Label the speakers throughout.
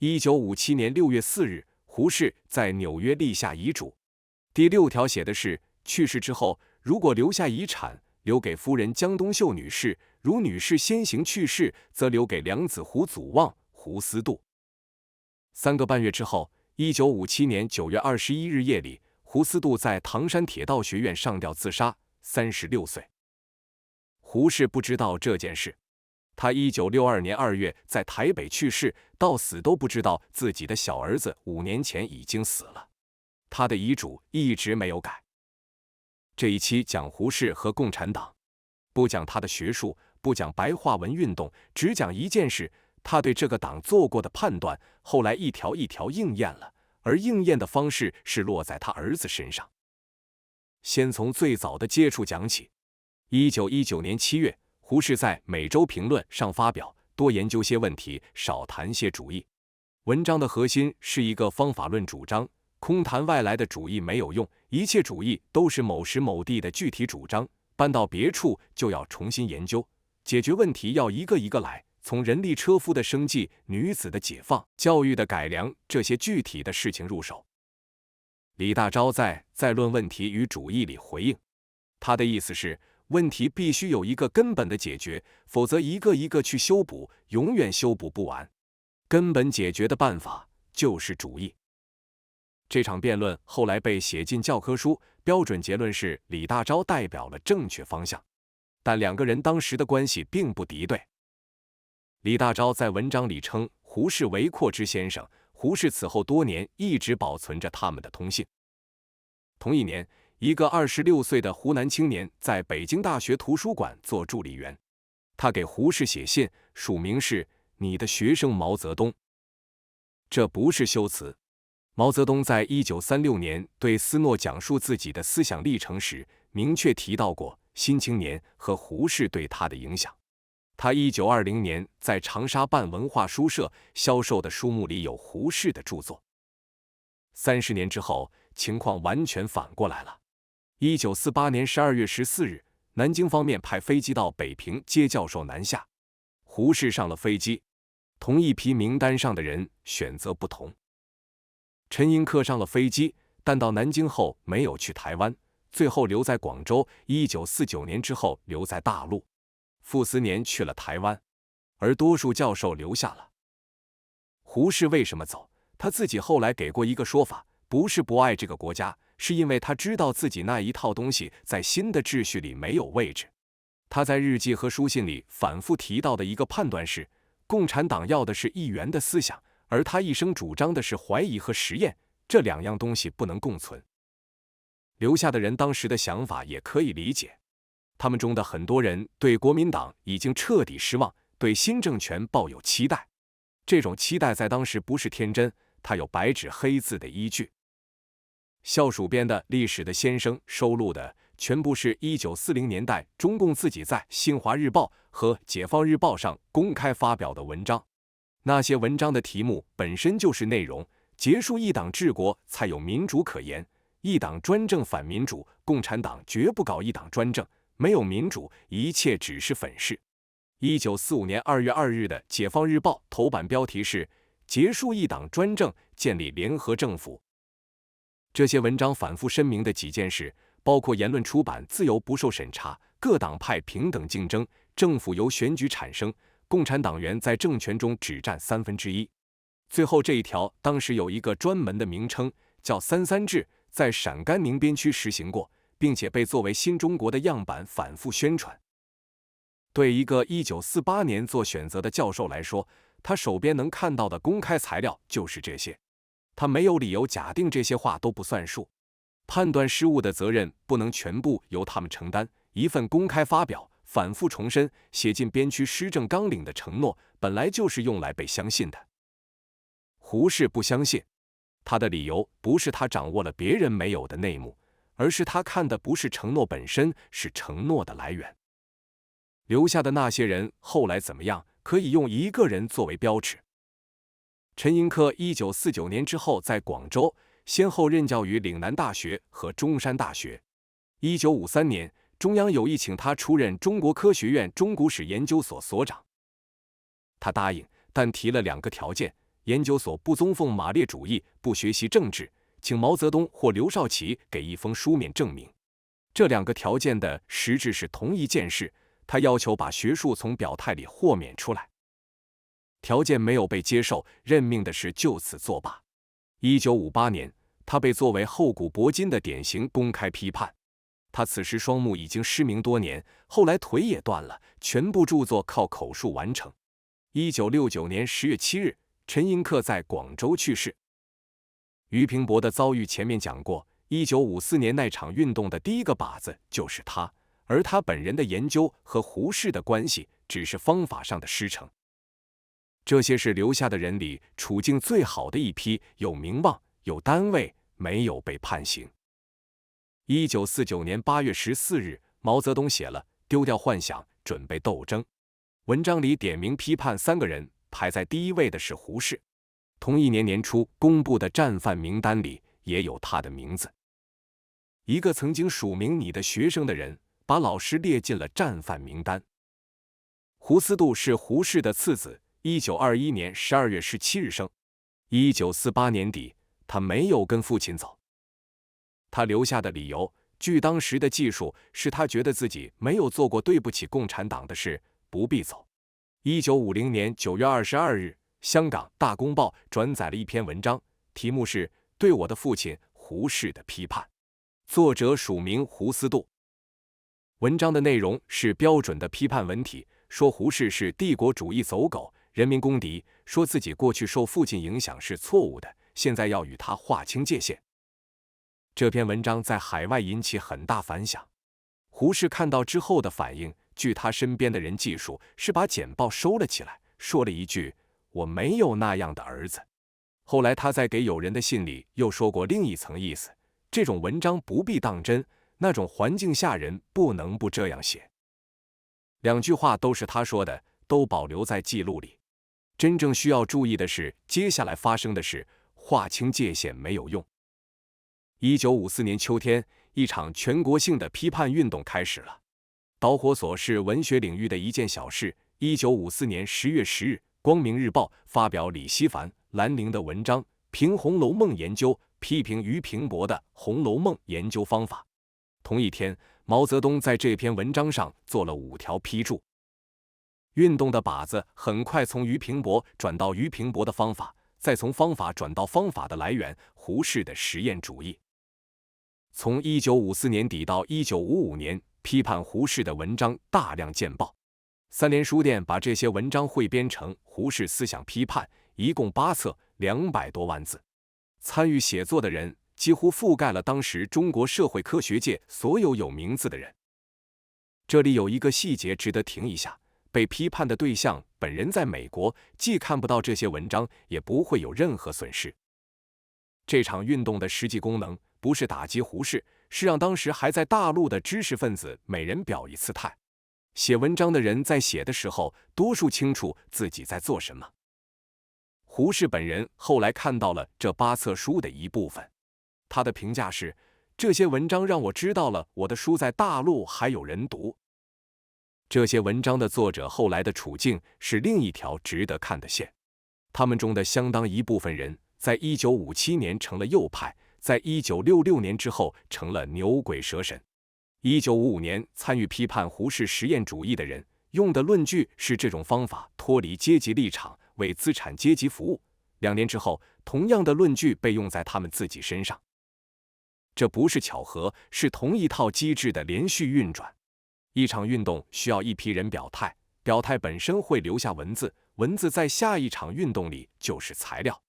Speaker 1: 1957年6月4日，胡适在纽约立下遗嘱。第6条写的是，去世之后，如果留下遗产，留给夫人江冬秀女士；如女士先行去世，则留给两子胡祖望、胡思度。3个半月之后，1957年9月21日夜里，胡思度在唐山铁道学院上吊自杀，36岁。胡适不知道这件事。他1962年2月在台北去世，到死都不知道自己的小儿子5年前已经死了。他的遗嘱一直没有改。这一期讲胡适和共产党，不讲他的学术，不讲白话文运动，只讲一件事，他对这个党做过的判断，后来一条一条应验了，而应验的方式是落在他儿子身上。先从最早的接触讲起。1919年7月，胡适在《每周评论》上发表，多研究些问题，少谈些主义。文章的核心是一个方法论主张，空谈外来的主义没有用，一切主义都是某时某地的具体主张，搬到别处就要重新研究，解决问题要一个一个来，从人力车夫的生计、女子的解放、教育的改良这些具体的事情入手。李大钊在论问题与主义里回应，他的意思是，问题必须有一个根本的解决，否则一个一个去修补，永远修补不完。根本解决的办法就是主义。这场辩论后来被写进教科书，标准结论是李大钊代表了正确方向，但两个人当时的关系并不敌对。李大钊在文章里称胡适为阔之先生，胡适此后多年一直保存着他们的通信。同一年，一个26岁的湖南青年在北京大学图书馆做助理员，他给胡适写信，署名是你的学生毛泽东。这不是修辞。毛泽东在1936年对斯诺讲述自己的思想历程时，明确提到过《新青年》和胡适对他的影响。他1920年在长沙办文化书社销售的书目里有胡适的著作。30年之后，情况完全反过来了。1948年12月14日，南京方面派飞机到北平接教授南下，胡适上了飞机，同一批名单上的人选择不同。陈寅恪上了飞机，但到南京后没有去台湾，最后留在广州。1949年之后留在大陆。傅斯年去了台湾，而多数教授留下了。胡适为什么走？他自己后来给过一个说法，不是不爱这个国家，是因为他知道自己那一套东西在新的秩序里没有位置。他在日记和书信里反复提到的一个判断是，共产党要的是一元的思想，而他一生主张的是怀疑和实验，这两样东西不能共存。留下的人当时的想法也可以理解，他们中的很多人对国民党已经彻底失望，对新政权抱有期待。这种期待在当时不是天真，它有白纸黑字的依据。校署编的《历史的先生》收录的全部是1940年代中共自己在《新华日报》和《解放日报》上公开发表的文章。那些文章的题目本身就是内容，结束一党治国才有民主可言，一党专政反民主，共产党绝不搞一党专政，没有民主，一切只是粉饰。1945年2月2日的《解放日报》头版标题是结束一党专政，建立联合政府。这些文章反复声明的几件事，包括言论出版自由不受审查，各党派平等竞争，政府由选举产生，共产党员在政权中只占1/3。最后这一条当时有一个专门的名称，叫33制，在陕甘宁边区实行过，并且被作为新中国的样板反复宣传。对一个1948年做选择的教授来说，他手边能看到的公开材料就是这些，他没有理由假定这些话都不算数。判断失误的责任不能全部由他们承担，一份公开发表、反复重申、写进边区施政纲领的承诺，本来就是用来被相信的。胡适不相信，他的理由不是他掌握了别人没有的内幕，而是他看的不是承诺本身，是承诺的来源。留下的那些人后来怎么样，可以用一个人作为标尺。陈寅恪1949年之后在广州先后任教于岭南大学和中山大学。1953年，中央有意请他出任中国科学院中古史研究所所长，他答应，但提了2个条件：研究所不宗奉马列主义，不学习政治，请毛泽东或刘少奇给一封书面证明。这2个条件的实质是同一件事，他要求把学术从表态里豁免出来。条件没有被接受，任命的事就此作罢。1958年，他被作为厚古薄今的典型公开批判。他此时双目已经失明多年，后来腿也断了，全部著作靠口述完成。1969年10月7日，陈寅恪在广州去世。俞平伯的遭遇前面讲过，1954年那场运动的第一个靶子就是他，而他本人的研究和胡适的关系只是方法上的师承。这些是留下的人里处境最好的一批，有名望，有单位，没有被判刑。1949年8月14日，毛泽东写了《丢掉幻想，准备斗争》，文章里点名批判3个人，排在第1位的是胡适。同一年年初公布的战犯名单里也有他的名字。一个曾经署名你的学生的人，把老师列进了战犯名单。胡思杜是胡适的次子，1921年12月17日生。1948年底，他没有跟父亲走。他留下的理由，据当时的技术，是他觉得自己没有做过对不起共产党的事，不必走。1950年9月22日，香港《大公报》转载了一篇文章，题目是《对我的父亲胡适的批判》，作者署名胡思杜。文章的内容是标准的批判文体，说胡适是帝国主义走狗、人民公敌，说自己过去受父亲影响是错误的，现在要与他划清界限。这篇文章在海外引起很大反响。胡适看到之后的反应，据他身边的人记述，是把简报收了起来，说了一句：“我没有那样的儿子。”后来他在给友人的信里又说过另一层意思，这种文章不必当真，那种环境下人不能不这样写。2句话都是他说的，都保留在记录里。真正需要注意的是，接下来发生的事，划清界限没有用。1954年秋天，一场全国性的批判运动开始了。导火索是文学领域的一件小事。1954年10月10日，《光明日报》发表李希凡、兰陵的文章《评《红楼梦》研究》，批评俞平伯的《红楼梦》研究方法。同一天，毛泽东在这篇文章上做了5条批注。运动的靶子很快从俞平伯转到俞平伯的方法，再从方法转到方法的来源——胡适的实验主义。从1954年底到1955年，批判胡适的文章大量见报。3联书店把这些文章汇编成《胡适思想批判》，一共8册，200多万字。参与写作的人几乎覆盖了当时中国社会科学界所有有名字的人。这里有一个细节值得停一下，被批判的对象本人在美国，既看不到这些文章，也不会有任何损失。这场运动的实际功能不是打击胡适，是让当时还在大陆的知识分子每人表一次态。写文章的人在写的时候，多数清楚自己在做什么。胡适本人后来看到了这8册书的一部分，他的评价是：这些文章让我知道了我的书在大陆还有人读。这些文章的作者后来的处境是另一条值得看的线。他们中的相当一部分人，在1957年成了右派，在1966年之后成了牛鬼蛇神。1955年参与批判胡适实验主义的人，用的论据是这种方法脱离阶级立场，为资产阶级服务。2年之后，同样的论据被用在他们自己身上。这不是巧合，是同一套机制的连续运转。一场运动需要一批人表态，表态本身会留下文字，文字在下一场运动里就是材料。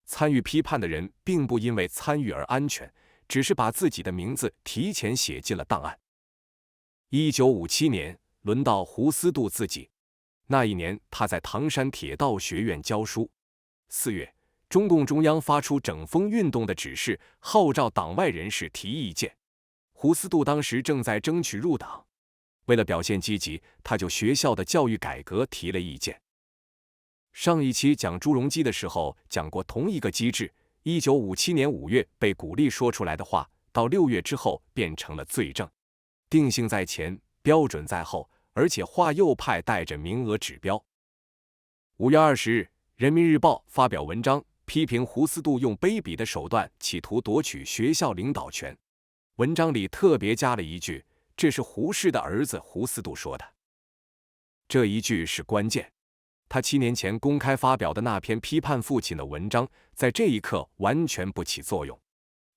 Speaker 1: 参与批判的人并不因为参与而安全，只是把自己的名字提前写进了档案。1957年，轮到胡思杜自己。那一年，他在唐山铁道学院教书。4月，中共中央发出整风运动的指示，号召党外人士提意见。胡思杜当时正在争取入党，为了表现积极，他就学校的教育改革提了意见。上一期讲朱镕基的时候讲过同一个机制，1957年5月被鼓励说出来的话，到6月之后变成了罪证。定性在前，标准在后，而且划右派带着名额指标。5月20日，人民日报发表文章批评胡思杜用卑鄙的手段企图夺取学校领导权。文章里特别加了一句：“这是胡适的儿子胡思杜说的。”这一句是关键。他7年前公开发表的那篇批判父亲的文章，在这一刻完全不起作用。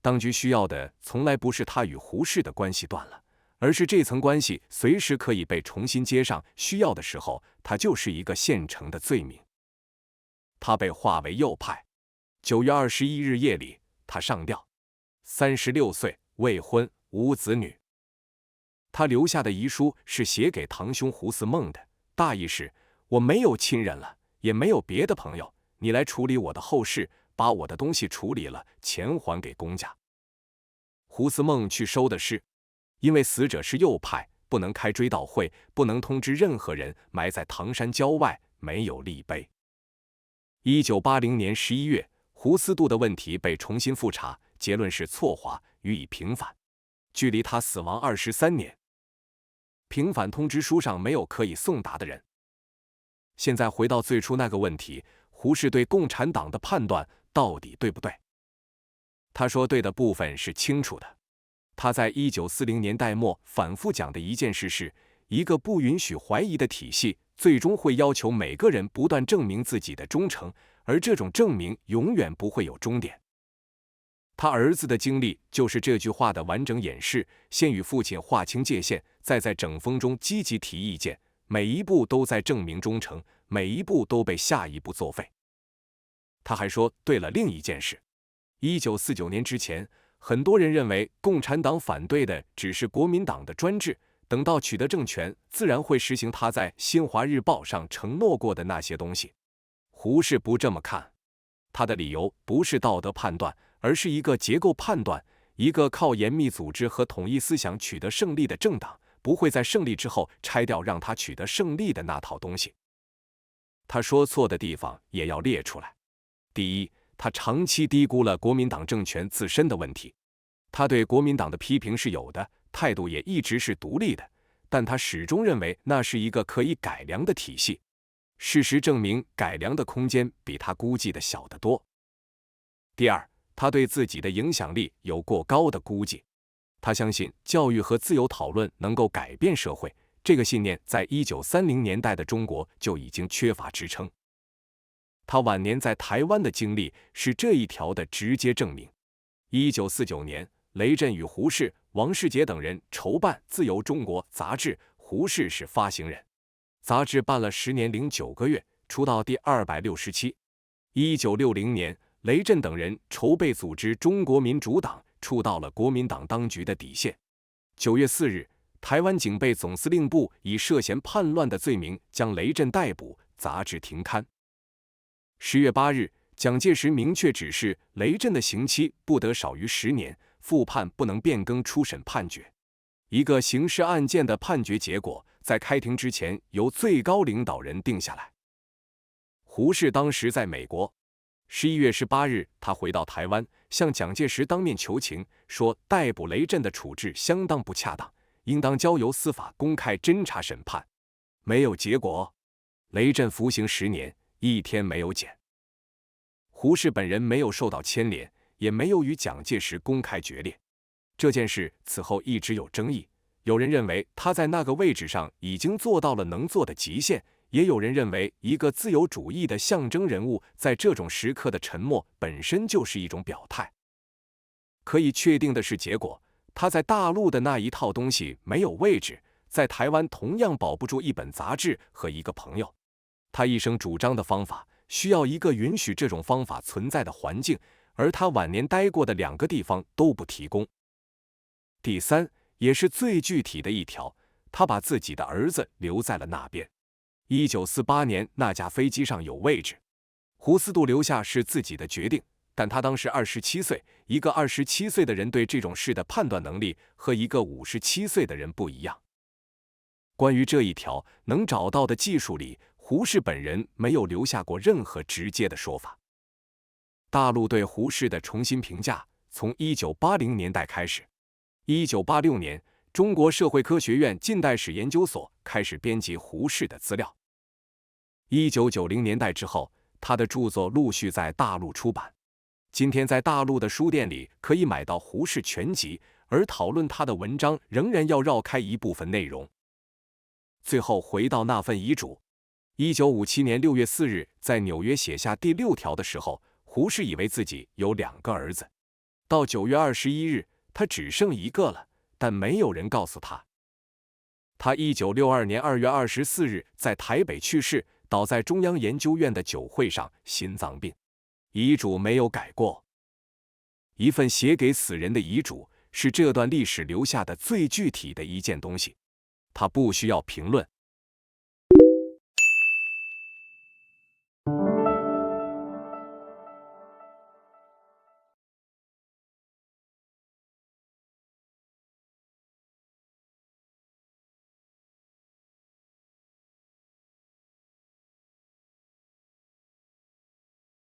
Speaker 1: 当局需要的从来不是他与胡适的关系断了，而是这层关系随时可以被重新接上，需要的时候，他就是一个现成的罪名。他被划为右派。9月21日夜里，他上吊，36岁，未婚，无子女。他留下的遗书是写给堂兄胡思孟的，大意是：我没有亲人了，也没有别的朋友，你来处理我的后事，把我的东西处理了，钱还给公家。胡思孟去收的尸，因为死者是右派，不能开追悼会，不能通知任何人，埋在唐山郊外，没有立碑。1980年11月，胡思杜的问题被重新复查，结论是错划，予以平反。距离他死亡23年，平反通知书上没有可以送达的人。现在回到最初那个问题，胡适对共产党的判断到底对不对？他说对的部分是清楚的。他在1940年代末反复讲的一件事是，一个不允许怀疑的体系，最终会要求每个人不断证明自己的忠诚，而这种证明永远不会有终点。他儿子的经历就是这句话的完整演示，先与父亲划清界限，再在整风中积极提意见，每一步都在证明忠诚，每一步都被下一步作废。他还说对了另一件事：1949年之前，很多人认为共产党反对的只是国民党的专制，等到取得政权，自然会实行他在《新华日报》上承诺过的那些东西。胡适不这么看，他的理由不是道德判断，而是一个结构判断。一个靠严密组织和统一思想取得胜利的政党，不会在胜利之后拆掉让他取得胜利的那套东西。他说错的地方也要列出来。第一，他长期低估了国民党政权自身的问题。他对国民党的批评是有的，态度也一直是独立的，但他始终认为那是一个可以改良的体系。事实证明，改良的空间比他估计的小得多。第二，他对自己的影响力有过高的估计。他相信教育和自由讨论能够改变社会，这个信念在1930年代的中国就已经缺乏支撑。他晚年在台湾的经历是这一条的直接证明。1949年，雷震与胡适、王世杰等人筹办《自由中国》杂志，胡适是发行人。杂志办了10年零9个月，出到第267。1960年，雷震等人筹备组织中国民主党，触到了国民党当局的底线。9月4日，台湾警备总司令部以涉嫌叛乱的罪名将雷震逮捕，杂志停刊。10月8日，蒋介石明确指示雷震的刑期不得少于10年，复判不能变更初审判决。一个刑事案件的判决结果，在开庭之前由最高领导人定下来。胡适当时在美国。11月18日，他回到台湾，向蒋介石当面求情，说逮捕雷震的处置相当不恰当，应当交由司法公开侦查审判。没有结果，雷震服刑10年，1天没有减。胡适本人没有受到牵连，也没有与蒋介石公开决裂。这件事此后一直有争议，有人认为他在那个位置上已经做到了能做的极限，也有人认为一个自由主义的象征人物在这种时刻的沉默本身就是一种表态。可以确定的是结果，他在大陆的那一套东西没有位置，在台湾同样保不住一本杂志和一个朋友。他一生主张的方法需要一个允许这种方法存在的环境，而他晚年待过的2个地方都不提供。第三，也是最具体的一条，他把自己的儿子留在了那边。1948年那架飞机上有位置，胡思杜留下是自己的决定，但他当时27岁，一个27岁的人对这种事的判断能力和一个57岁的人不一样。关于这一条能找到的技术里，胡适本人没有留下过任何直接的说法。大陆对胡适的重新评价从1980年代开始。1986年，中国社会科学院近代史研究所开始编辑胡适的资料。1990年代之后，他的著作陆续在大陆出版。今天在大陆的书店里可以买到胡适全集，而讨论他的文章仍然要绕开一部分内容。最后回到那份遗嘱，1957年6月4日在纽约写下第6条的时候，胡适以为自己有2个儿子。到9月21日，他只剩1个了，但没有人告诉他。他1962年2月24日在台北去世，倒在中央研究院的酒会上，心脏病。遗嘱没有改过。一份写给死人的遗嘱是这段历史留下的最具体的一件东西，它不需要评论，